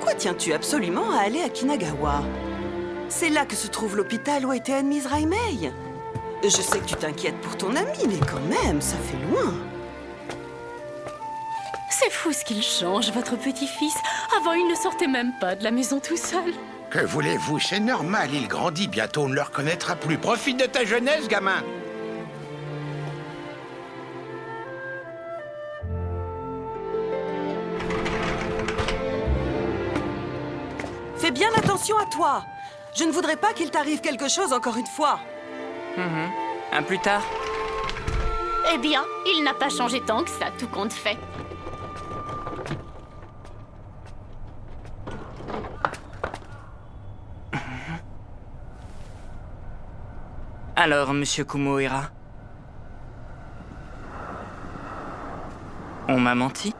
pourquoi tiens-tu absolument à aller à Kinagawa? C'est là que se trouve l'hôpital où a été admise Raimei. Je sais que tu t'inquiètes pour ton ami, mais quand même, ça fait loin. C'est fou ce qu'il change, votre petit-fils. Avant, il ne sortait même pas de la maison tout seul. Que voulez-vous? C'est normal, il grandit. Bientôt, on ne le reconnaîtra plus. Profite de ta jeunesse, gamin. Fais bien attention à toi. Je ne voudrais pas qu'il t'arrive quelque chose encore une fois. Un plus tard. Eh bien, il n'a pas changé tant que ça, tout compte fait. Alors, monsieur Kumohira? On m'a menti?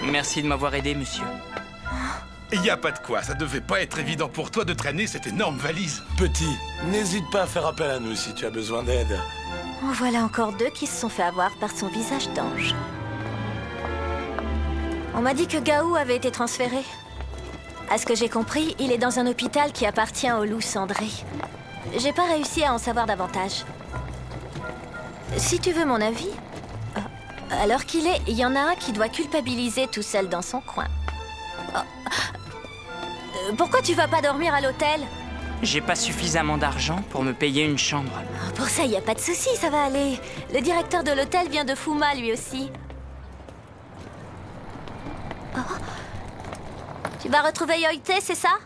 Merci de m'avoir aidé, monsieur. Y a pas de quoi, ça devait pas être évident pour toi de traîner cette énorme valise. Petit, n'hésite pas à faire appel à nous si tu as besoin d'aide. En voilà encore deux qui se sont fait avoir par son visage d'ange. On m'a dit que Gaou avait été transféré. À ce que j'ai compris, il est dans un hôpital qui appartient au loup cendré. J'ai pas réussi à en savoir davantage. Si tu veux mon avis, alors qu'il est, il y en a un qui doit culpabiliser tout seul dans son coin. Pourquoi tu vas pas dormir à l'hôtel? J'ai pas suffisamment d'argent pour me payer une chambre. Pour ça, y a pas de souci, ça va aller. Le directeur de l'hôtel vient de Fuma, lui aussi. Tu vas retrouver Yoite, c'est ça?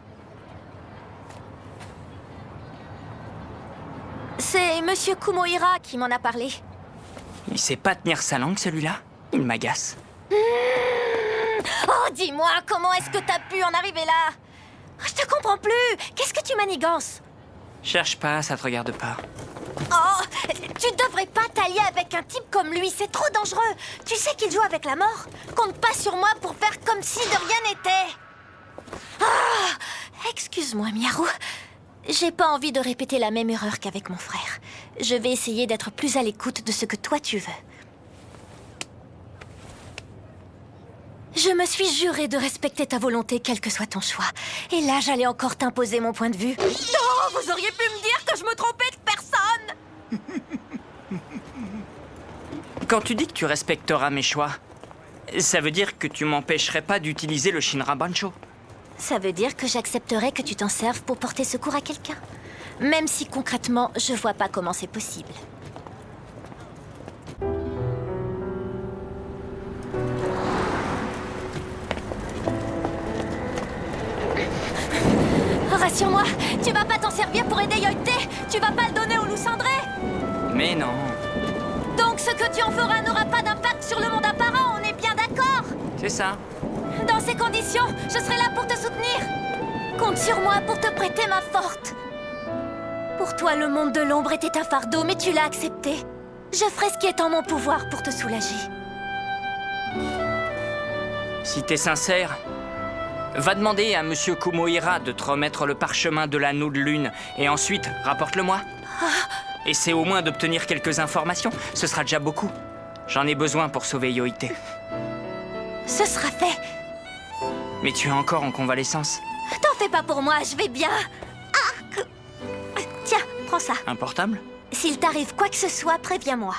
C'est Monsieur Kumohira qui m'en a parlé. Il sait pas tenir sa langue, celui-là. Il m'agace. Oh, dis-moi, comment est-ce que t'as pu en arriver là? Je te comprends plus. Qu'est-ce que tu manigances? Cherche pas, ça te regarde pas. Oh, tu devrais pas t'allier avec un type comme lui, c'est trop dangereux. Tu sais qu'il joue avec la mort. Compte pas sur moi pour faire comme si de rien n'était. Excuse-moi, Miaru. J'ai pas envie de répéter la même erreur qu'avec mon frère. Je vais essayer d'être plus à l'écoute de ce que toi tu veux. Je me suis juré de respecter ta volonté, quel que soit ton choix. Et là, j'allais encore t'imposer mon point de vue. Non, vous auriez pu me dire que je me trompais de personne. Quand tu dis que tu respecteras mes choix, ça veut dire que tu m'empêcherais pas d'utiliser le Shinra Bancho. Ça veut dire que j'accepterais que tu t'en serves pour porter secours à quelqu'un. Même si concrètement, je vois pas comment c'est possible. Rassure-moi, tu vas pas t'en servir pour aider Yoite. Tu vas pas le donner au loup cendré. Mais non. Donc Ce que tu en feras n'aura pas d'impact sur le monde apparent, on est bien d'accord? C'est ça. Dans ces conditions, je serai là pour te soutenir. Compte sur moi pour te prêter main forte. Pour toi, le monde de l'ombre était un fardeau, mais tu l'as accepté. Je ferai ce qui est en mon pouvoir pour te soulager. Si t'es sincère, va demander à Monsieur Kumohira de te remettre le parchemin de l'anneau de lune et ensuite rapporte-le-moi. Essaie au moins d'obtenir quelques informations, ce sera déjà beaucoup. J'en ai besoin pour sauver Yoite. Ce sera fait. Mais tu es encore en convalescence. T'en fais pas pour moi, je vais bien. Tiens, prends ça. Un portable? S'il t'arrive quoi que ce soit, préviens-moi.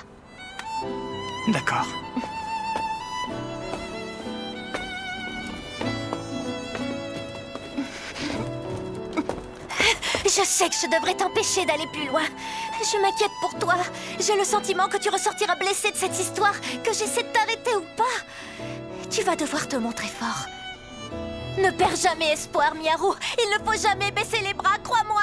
D'accord. Je sais que je devrais t'empêcher d'aller plus loin. Je m'inquiète pour toi. J'ai le sentiment que tu ressortiras blessé de cette histoire, que j'essaie de t'arrêter ou pas. Tu vas devoir te montrer fort. Ne perds jamais espoir, Miyaru. Il ne faut jamais baisser les bras, crois-moi.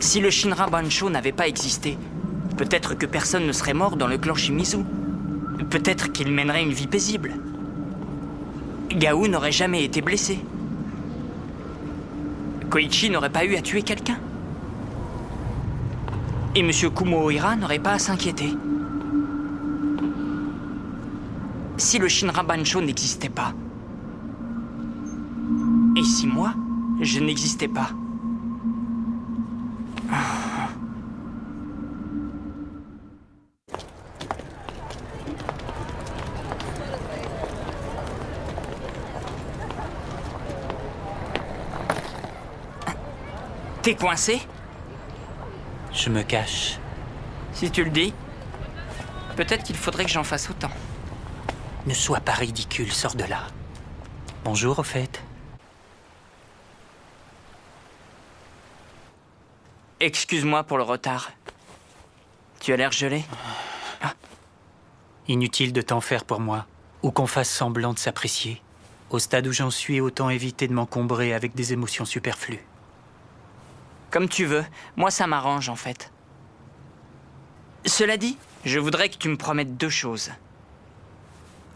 Si le Shinra Bancho n'avait pas existé, peut-être que personne ne serait mort dans le clan Shimizu. Peut-être qu'il mènerait une vie paisible. Gao n'aurait jamais été blessé. Koichi n'aurait pas eu à tuer quelqu'un. Et Monsieur Kumohira n'aurait pas à s'inquiéter. Si le Shinra Bancho n'existait pas. Et si moi, je n'existais pas. T'es coincé? Je me cache. Si tu le dis. Peut-être qu'il faudrait que j'en fasse autant. Ne sois pas ridicule, sors de là. Bonjour, au fait. Excuse-moi pour le retard. Tu as l'air gelé. Inutile de t'en faire pour moi, ou qu'on fasse semblant de s'apprécier. Au stade où j'en suis, autant éviter de m'encombrer avec des émotions superflues. Comme tu veux. Moi, ça m'arrange, en fait. Cela dit, je voudrais que tu me promettes 2 choses.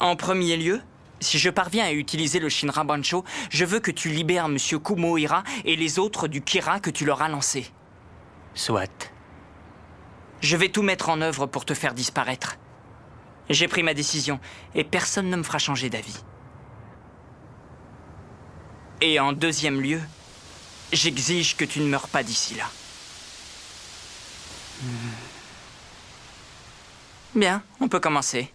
En premier lieu, si je parviens à utiliser le Shinra Bancho, je veux que tu libères Monsieur Kumohira et les autres du Kira que tu leur as lancé. Soit. Je vais tout mettre en œuvre pour te faire disparaître. J'ai pris ma décision, et personne ne me fera changer d'avis. Et en deuxième lieu, j'exige que tu ne meurs pas d'ici là. Bien, on peut commencer.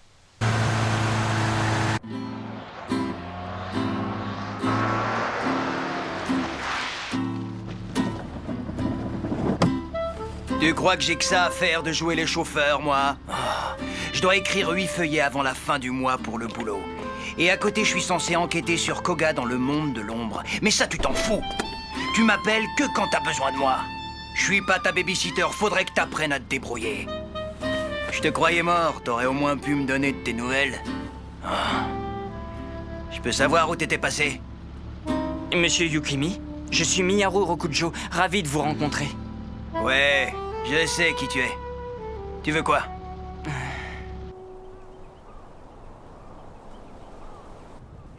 Tu crois que j'ai que ça à faire de jouer les chauffeurs, moi? Je dois écrire 8 feuillets avant la fin du mois pour le boulot. Et à côté, je suis censé enquêter sur Koga dans le monde de l'ombre. Mais ça, tu t'en fous. Tu m'appelles que quand t'as besoin de moi. Je suis pas ta babysitter, faudrait que t'apprennes à te débrouiller. Je te croyais mort, t'aurais au moins pu me donner de tes nouvelles. Je peux savoir où t'étais passé? Monsieur Yukimi, je suis Miyaru Rokujo, ravi de vous rencontrer. Ouais, je sais qui tu es. Tu veux quoi?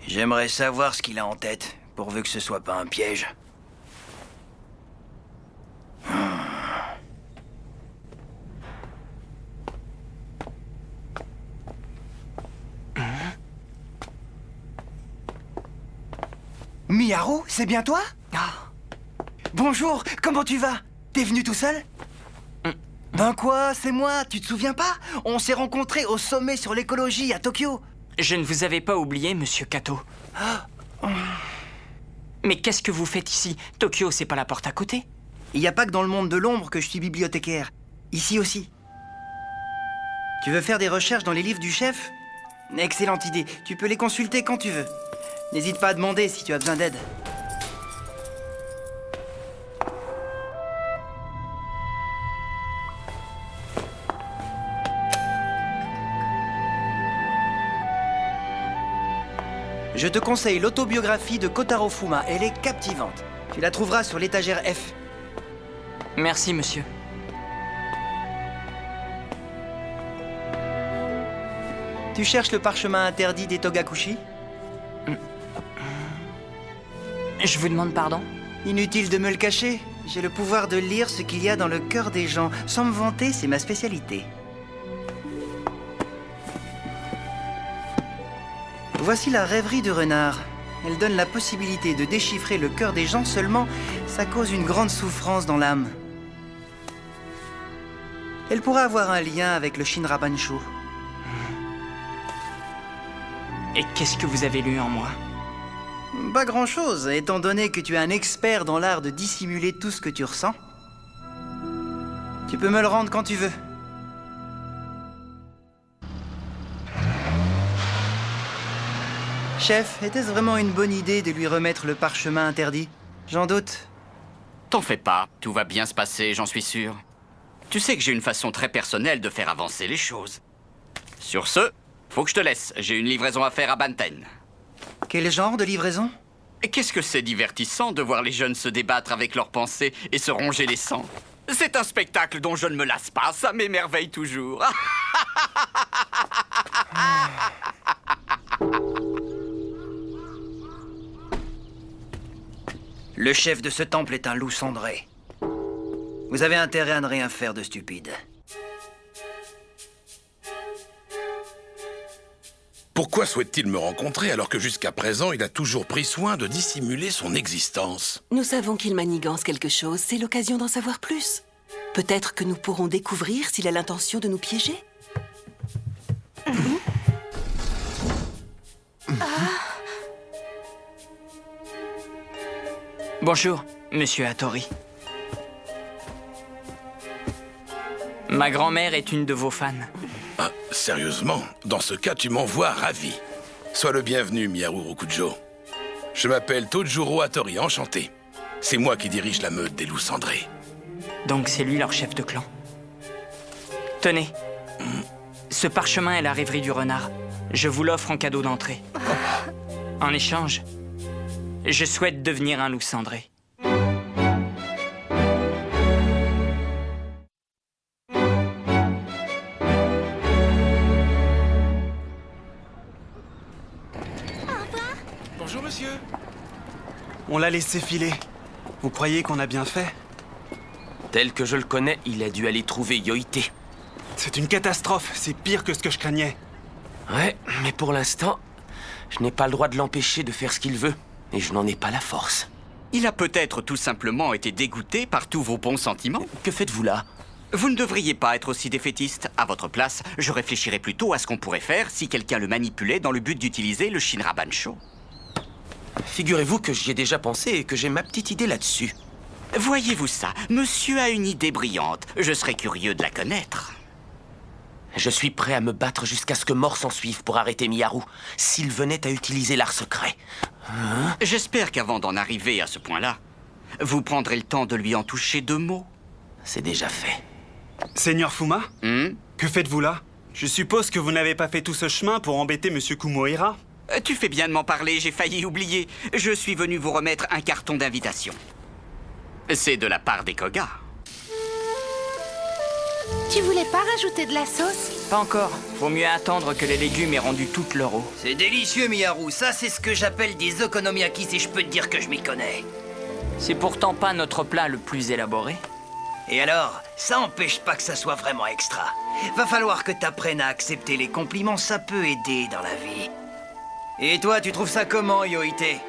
J'aimerais savoir ce qu'il a en tête, pourvu que ce soit pas un piège. Miyaru, c'est bien toi? Bonjour, comment tu vas? T'es venu tout seul? Ben quoi, c'est moi, tu te souviens pas? On s'est rencontrés au sommet sur l'écologie à Tokyo. Je ne vous avais pas oublié, monsieur Kato. Mais qu'est-ce que vous faites ici? Tokyo, c'est pas la porte à côté? Il n'y a pas que dans le monde de l'ombre que je suis bibliothécaire. Ici aussi. Tu veux faire des recherches dans les livres du chef? Excellente idée. Tu peux les consulter quand tu veux. N'hésite pas à demander si tu as besoin d'aide. Je te conseille l'autobiographie de Kotaro Fuma. Elle est captivante. Tu la trouveras sur l'étagère F. Merci, monsieur. Tu cherches le parchemin interdit des Togakushi? Je vous demande pardon? Inutile de me le cacher. J'ai le pouvoir de lire ce qu'il y a dans le cœur des gens. Sans me vanter, c'est ma spécialité. Voici la rêverie du renard. Elle donne la possibilité de déchiffrer le cœur des gens, seulement ça cause une grande souffrance dans l'âme. Elle pourrait avoir un lien avec le Shinra Bansho. Et qu'est-ce que vous avez lu en moi? Pas grand-chose, étant donné que tu es un expert dans l'art de dissimuler tout ce que tu ressens. Tu peux me le rendre quand tu veux. Chef, était-ce vraiment une bonne idée de lui remettre le parchemin interdit? J'en doute. T'en fais pas, tout va bien se passer, j'en suis sûr. Tu sais que j'ai une façon très personnelle de faire avancer les choses. Sur ce, faut que je te laisse, j'ai une livraison à faire à Banten. Quel genre de livraison? Et qu'est-ce que c'est divertissant de voir les jeunes se débattre avec leurs pensées et se ronger les sangs. C'est un spectacle dont je ne me lasse pas, ça m'émerveille toujours. Le chef de ce temple est un loup cendré. Vous avez intérêt à ne rien faire de stupide. Pourquoi souhaite-t-il me rencontrer alors que jusqu'à présent, il a toujours pris soin de dissimuler son existence? Nous savons qu'il manigance quelque chose, c'est l'occasion d'en savoir plus. Peut-être que nous pourrons découvrir s'il a l'intention de nous piéger. Bonjour, monsieur Hattori. Ma grand-mère est une de vos fans. Ah, sérieusement, dans ce cas, tu m'envoies ravi. Sois le bienvenu, Miyaru Rokujo. Je m'appelle Tojuro Hattori, enchanté. C'est moi qui dirige la meute des loups cendrés. Donc c'est lui leur chef de clan. Tenez. Ce parchemin est la rêverie du renard. Je vous l'offre en cadeau d'entrée. En échange, je souhaite devenir un loup cendré. Bonjour, monsieur. On l'a laissé filer. Vous croyez qu'on a bien fait? Tel que je le connais, il a dû aller trouver Yoite. C'est une catastrophe, c'est pire que ce que je craignais. Ouais, mais pour l'instant, je n'ai pas le droit de l'empêcher de faire ce qu'il veut. Et je n'en ai pas la force. Il a peut-être tout simplement été dégoûté par tous vos bons sentiments. Que faites-vous là? Vous ne devriez pas être aussi défaitiste. À votre place, je réfléchirais plutôt à ce qu'on pourrait faire si quelqu'un le manipulait dans le but d'utiliser le Shinra Bansho. Figurez-vous que j'y ai déjà pensé et que j'ai ma petite idée là-dessus. Voyez-vous ça? Monsieur a une idée brillante. Je serais curieux de la connaître. Je suis prêt à me battre jusqu'à ce que mort s'en suive pour arrêter Miyaru, s'il venait à utiliser l'art secret. Hein? J'espère qu'avant d'en arriver à ce point-là, vous prendrez le temps de lui en toucher 2 mots. C'est déjà fait. Seigneur Fuma, que faites-vous là? Je suppose que vous n'avez pas fait tout ce chemin pour embêter Monsieur Kumohira? Tu fais bien de m'en parler, j'ai failli oublier. Je suis venu vous remettre un carton d'invitation. C'est de la part des Koga. Tu voulais pas rajouter de la sauce? Pas encore. Vaut mieux attendre que les légumes aient rendu toute leur eau. C'est délicieux, Miyaru. Ça, c'est ce que j'appelle des okonomiyaki, si je peux te dire que je m'y connais. C'est pourtant pas notre plat le plus élaboré. Et alors, ça empêche pas que ça soit vraiment extra. Va falloir que t'apprennes à accepter les compliments, ça peut aider dans la vie. Et toi, tu trouves ça comment, Yoite?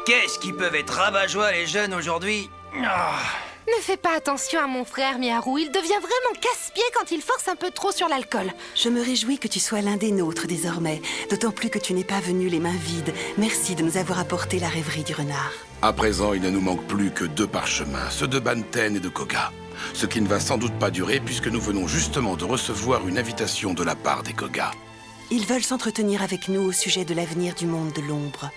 Qu'est-ce qu'ils peuvent être rabat-joie, les jeunes, aujourd'hui? Ne fais pas attention à mon frère, Miyaru. Il devient vraiment casse-pied quand il force un peu trop sur l'alcool. Je me réjouis que tu sois l'un des nôtres désormais, d'autant plus que tu n'es pas venu les mains vides. Merci de nous avoir apporté la rêverie du renard. À présent, il ne nous manque plus que 2 parchemins, ceux de Banten et de Koga. Ce qui ne va sans doute pas durer puisque nous venons justement de recevoir une invitation de la part des Koga. Ils veulent s'entretenir avec nous au sujet de l'avenir du monde de l'ombre.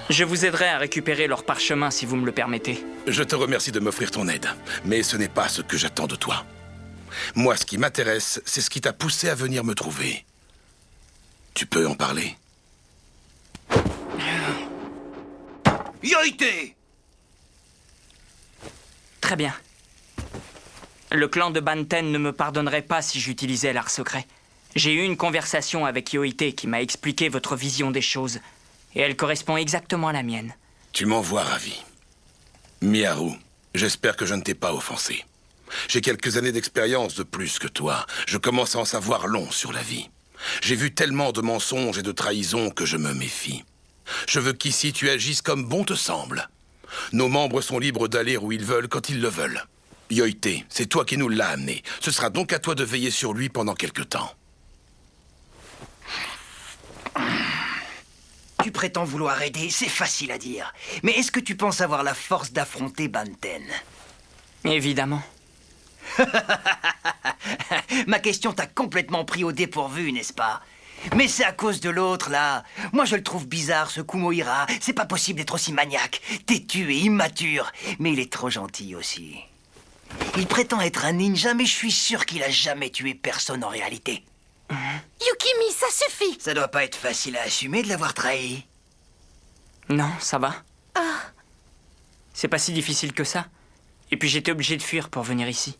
Je vous aiderai à récupérer leur parchemin si vous me le permettez. Je te remercie de m'offrir ton aide, mais ce n'est pas ce que j'attends de toi. Moi, ce qui m'intéresse, c'est ce qui t'a poussé à venir me trouver. Tu peux en parler? Yoïté! Très bien. Le clan de Banten ne me pardonnerait pas si j'utilisais l'art secret. J'ai eu une conversation avec Yoïté qui m'a expliqué votre vision des choses. Et elle correspond exactement à la mienne. Tu m'en vois ravi. Miharu, j'espère que je ne t'ai pas offensé. J'ai quelques années d'expérience de plus que toi. Je commence à en savoir long sur la vie. J'ai vu tellement de mensonges et de trahisons que je me méfie. Je veux qu'ici tu agisses comme bon te semble. Nos membres sont libres d'aller où ils veulent quand ils le veulent. Yoïté, c'est toi qui nous l'as amené. Ce sera donc à toi de veiller sur lui pendant quelque temps. Tu prétends vouloir aider, c'est facile à dire. Mais est-ce que tu penses avoir la force d'affronter Banten? Évidemment. Ma question t'a complètement pris au dépourvu, n'est-ce pas? Mais c'est à cause de l'autre, là. Moi, je le trouve bizarre, ce Kumohira. C'est pas possible d'être aussi maniaque, têtu et immature. Mais il est trop gentil aussi. Il prétend être un ninja, mais je suis sûr qu'il a jamais tué personne en réalité. Yukimi, ça suffit! Ça doit pas être facile à assumer de l'avoir trahi. Non, ça va. C'est pas si difficile que ça. Et puis j'étais obligé de fuir pour venir ici.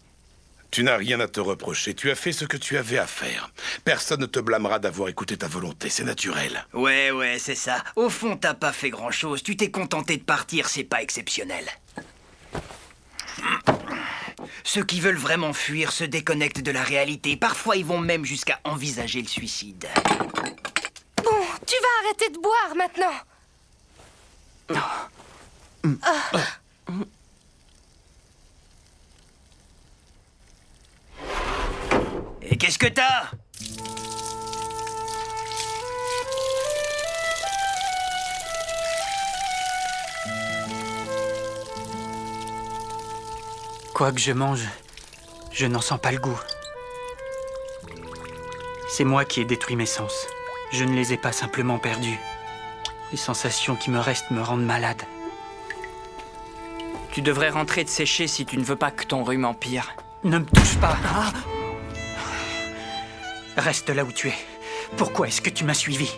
Tu n'as rien à te reprocher. Tu as fait ce que tu avais à faire. Personne ne te blâmera d'avoir écouté ta volonté. C'est naturel. Ouais, c'est ça. Au fond, t'as pas fait grand-chose. Tu t'es contenté de partir, c'est pas exceptionnel. Ceux qui veulent vraiment fuir se déconnectent de la réalité. Parfois, ils vont même jusqu'à envisager le suicide. Bon, tu vas arrêter de boire maintenant. Et qu'est-ce que t'as? Quoi que je mange, je n'en sens pas le goût. C'est moi qui ai détruit mes sens. Je ne les ai pas simplement perdus. Les sensations qui me restent me rendent malade. Tu devrais rentrer te sécher si tu ne veux pas que ton rhume empire. Ne me touche pas. Reste là où tu es. Pourquoi est-ce que tu m'as suivi?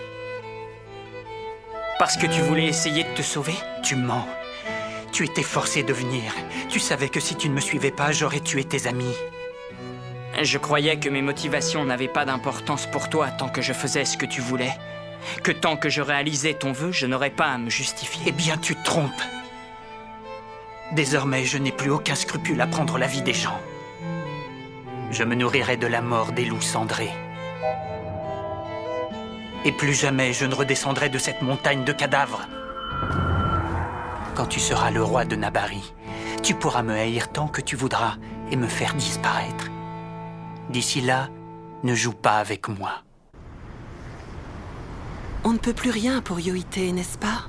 Parce que tu voulais essayer de te sauver? Tu mens. Tu étais forcé de venir. Tu savais que si tu ne me suivais pas, j'aurais tué tes amis. Je croyais que mes motivations n'avaient pas d'importance pour toi tant que je faisais ce que tu voulais. Que tant que je réalisais ton vœu, je n'aurais pas à me justifier. Eh bien, tu te trompes. Désormais, je n'ai plus aucun scrupule à prendre la vie des gens. Je me nourrirai de la mort des loups cendrés. Et plus jamais je ne redescendrai de cette montagne de cadavres. Quand tu seras le roi de Nabari, tu pourras me haïr tant que tu voudras et me faire disparaître. D'ici là, ne joue pas avec moi. On ne peut plus rien pour Yoïté, n'est-ce pas?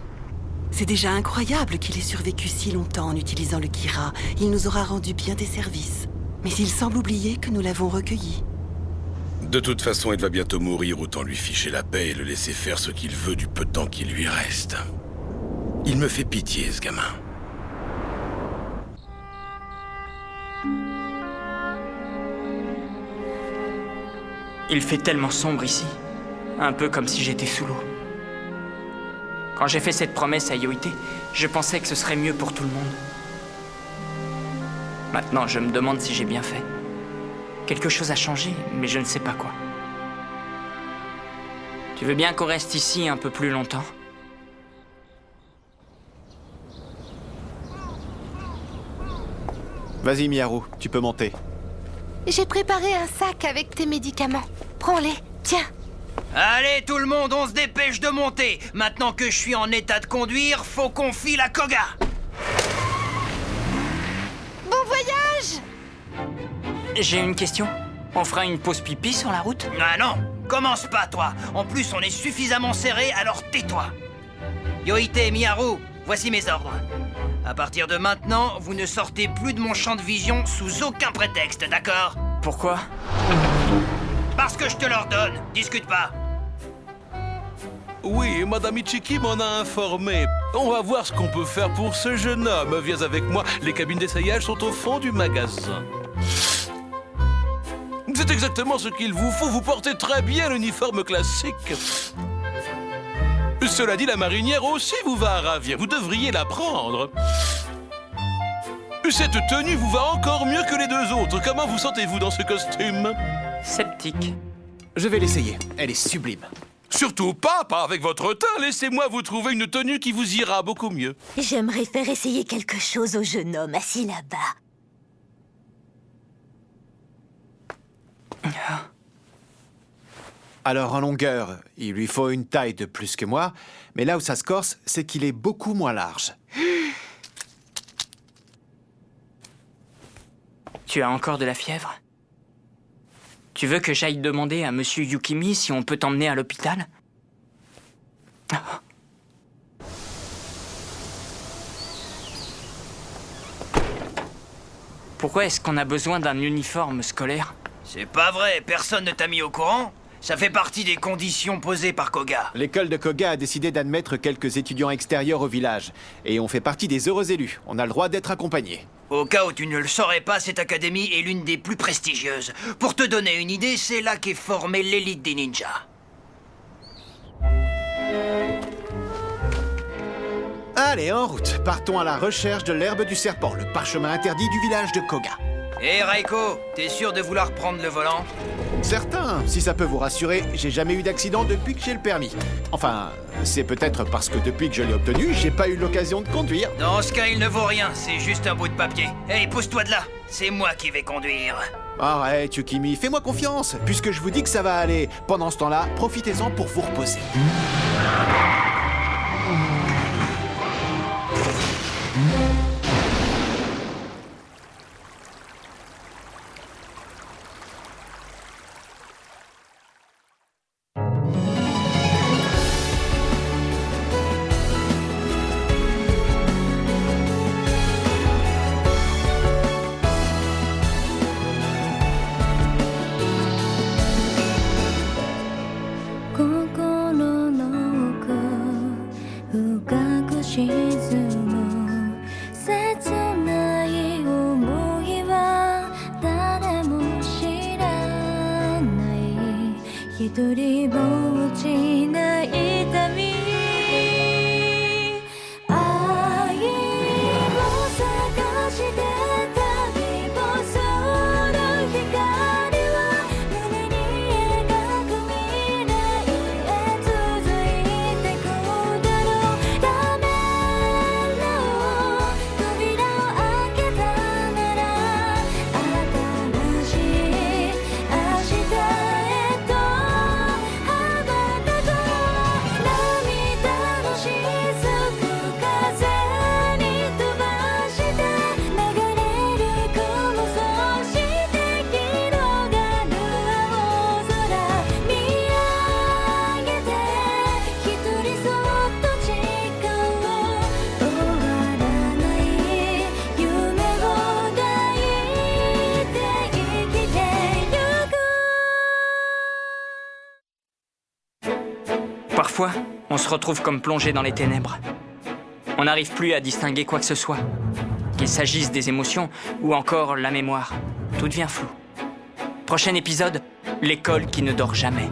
C'est déjà incroyable qu'il ait survécu si longtemps en utilisant le Kira. Il nous aura rendu bien des services. Mais il semble oublier que nous l'avons recueilli. De toute façon, il va bientôt mourir, autant lui ficher la paix et le laisser faire ce qu'il veut du peu de temps qui lui reste. Il me fait pitié, ce gamin. Il fait tellement sombre ici. Un peu comme si j'étais sous l'eau. Quand j'ai fait cette promesse à Yoïté, je pensais que ce serait mieux pour tout le monde. Maintenant, je me demande si j'ai bien fait. Quelque chose a changé, mais je ne sais pas quoi. Tu veux bien qu'on reste ici un peu plus longtemps? Vas-y, Miharu, tu peux monter. J'ai préparé un sac avec tes médicaments. Prends-les, tiens. Allez, tout le monde, on se dépêche de monter. Maintenant que je suis en état de conduire, faut qu'on file à Koga. Bon voyage! J'ai une question. On fera une pause pipi sur la route? Ah non, commence pas, toi. En plus, on est suffisamment serré, alors tais-toi. Yoïté, Miharu, voici mes ordres. À partir de maintenant, vous ne sortez plus de mon champ de vision sous aucun prétexte, d'accord? Pourquoi? Parce que je te l'ordonne, discute pas. Oui, Madame Ichiki m'en a informé. On va voir ce qu'on peut faire pour ce jeune homme. Viens avec moi, les cabines d'essayage sont au fond du magasin. C'est exactement ce qu'il vous faut, vous portez très bien l'uniforme classique. Cela dit, la marinière aussi vous va ravir. Vous devriez la prendre. Cette tenue vous va encore mieux que les deux autres. Comment vous sentez-vous dans ce costume? Sceptique. Je vais l'essayer. Elle est sublime. Surtout pas avec votre teint. Laissez-moi vous trouver une tenue qui vous ira beaucoup mieux. J'aimerais faire essayer quelque chose au jeune homme assis là-bas. Alors en longueur, il lui faut une taille de plus que moi, mais là où ça se corse, c'est qu'il est beaucoup moins large. Tu as encore de la fièvre? Tu veux que j'aille demander à Monsieur Yukimi si on peut t'emmener à l'hôpital? Pourquoi est-ce qu'on a besoin d'un uniforme scolaire? C'est pas vrai, personne ne t'a mis au courant? Ça fait partie des conditions posées par Koga. L'école de Koga a décidé d'admettre quelques étudiants extérieurs au village. Et on fait partie des heureux élus. On a le droit d'être accompagnés. Au cas où tu ne le saurais pas, cette académie est l'une des plus prestigieuses. Pour te donner une idée, c'est là qu'est formée l'élite des ninjas. Allez, en route. Partons à la recherche de l'herbe du serpent, le parchemin interdit du village de Koga. Hé Raiko, t'es sûr de vouloir prendre le volant? Certain, si ça peut vous rassurer, j'ai jamais eu d'accident depuis que j'ai le permis. Enfin, c'est peut-être parce que depuis que je l'ai obtenu, j'ai pas eu l'occasion de conduire. Dans ce cas, il ne vaut rien, c'est juste un bout de papier. Hé, pousse-toi de là, c'est moi qui vais conduire. Arrête, Yukimi, fais-moi confiance, puisque je vous dis que ça va aller. Pendant ce temps-là, profitez-en pour vous reposer. Parfois, on se retrouve comme plongé dans les ténèbres. On n'arrive plus à distinguer quoi que ce soit. Qu'il s'agisse des émotions ou encore la mémoire. Tout devient flou. Prochain épisode, l'école qui ne dort jamais.